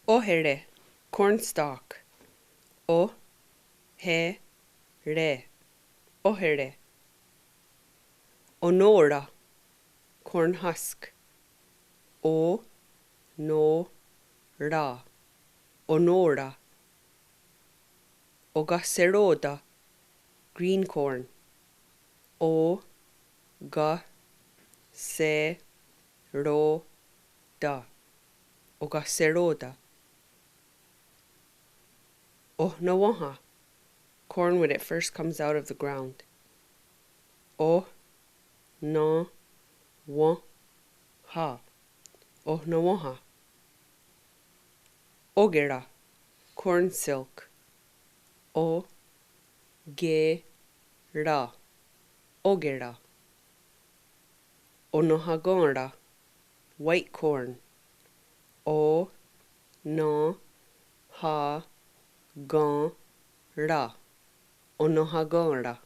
Ohere, cornstalk. O-he-re, ohere. Onora, corn husk. O-no-ra, onora. Ogaseroda, green corn. O-ga-se-ro-da, ogaseroda. Ohnawaha, corn when it first comes out of the ground. O-na-wa-ha, ohnawaha. Ogera, corn silk. O-ge-ra, ogera. Onohagora, white corn. O-no-ha-ga-ra, onohagora.